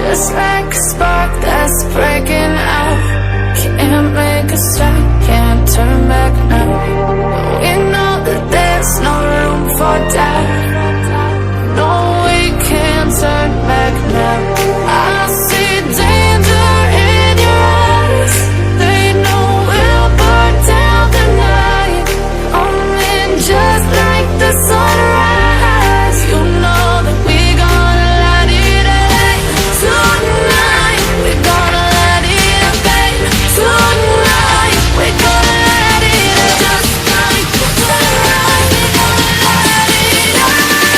Just like a spark that's breaking out. Can't make a stop, can't turn back now. We know that there's no room for doubt. No, we can't turn back now. I see danger in your eyes. They know we'll burn down the night. Coming just like the sunrise. You know that we gonna light it up tonight. We gonna light it up, babe. Tonight we gonna light it up just like the sunrise. We gonna light it up now.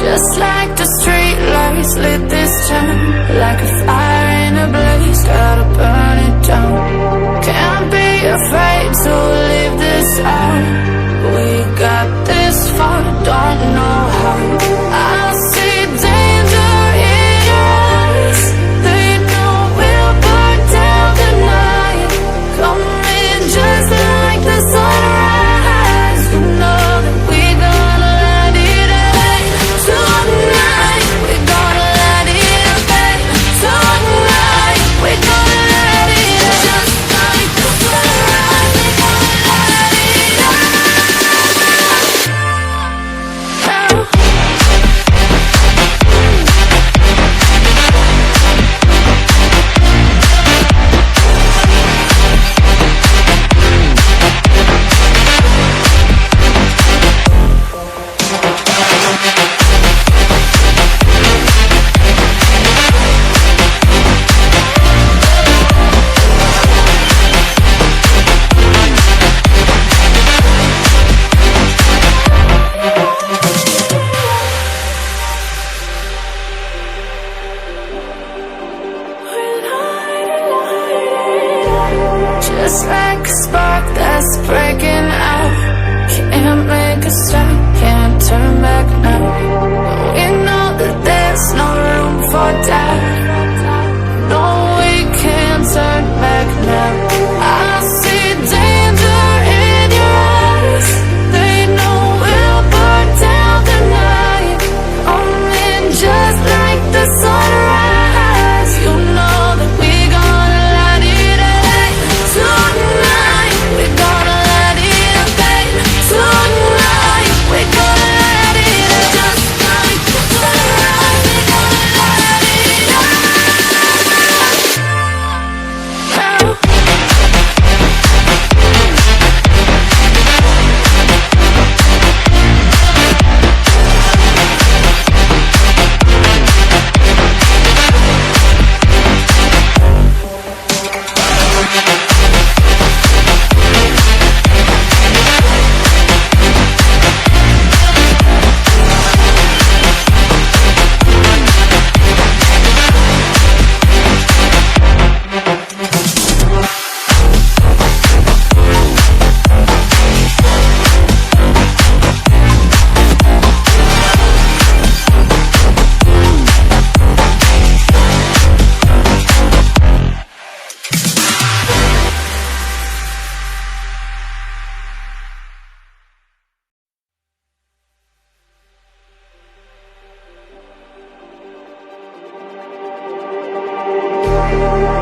Just like the street lights lit this town, like a fire in a blaze, gotta burn it down. Can't be afraid to leave this out. We got this far, don't know how. I see danger in your eyes. They know we'll burn down the night. Coming just like the sunrise. You know that we gonna light it up tonight. We gonna light it up, babe. Tonight we gonna light it up just like the sunrise. We gonna light it up now. Just like a spark that's breaking out. Can't make a stop, can't turn back now. We know that there's no room for doubt. No, we can't turn back now. I see danger in your eyes. They know we'll burn down the night. Coming just like the sunrise. You know that we gonna light it up tonight. We gonna light it up, babe. Tonight we gonna light it up just like the sunrise. We gonna light it up now.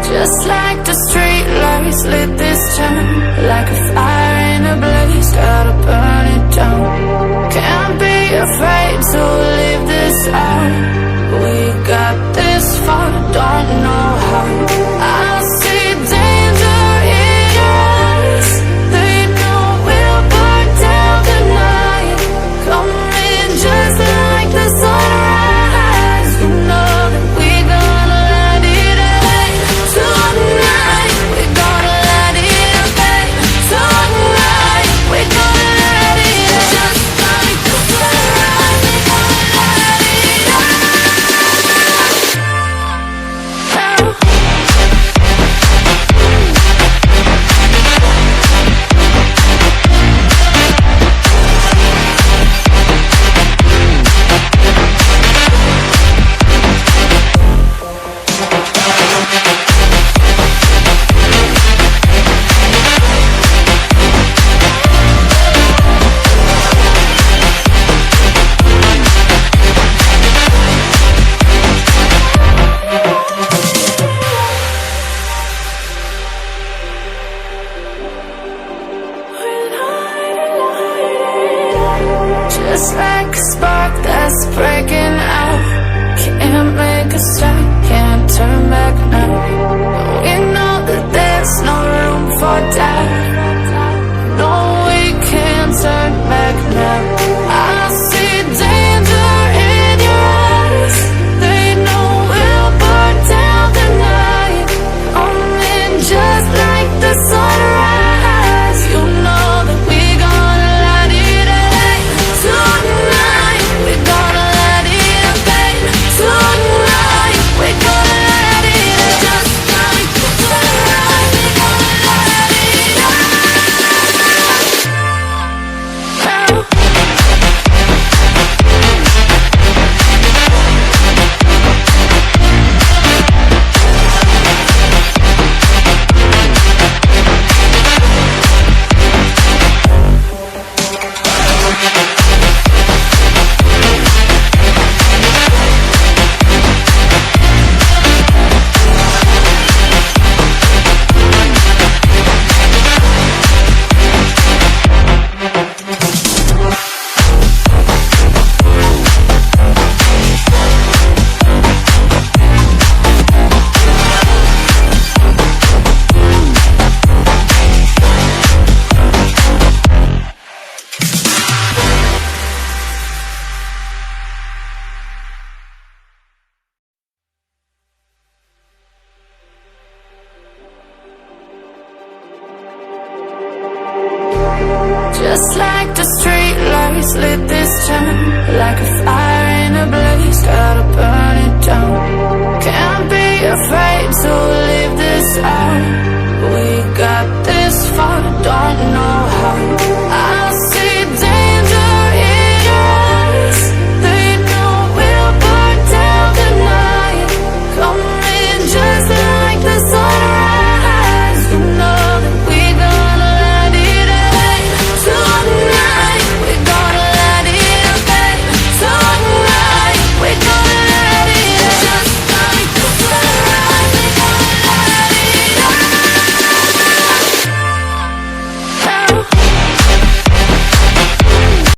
Just like the street lights lit this town,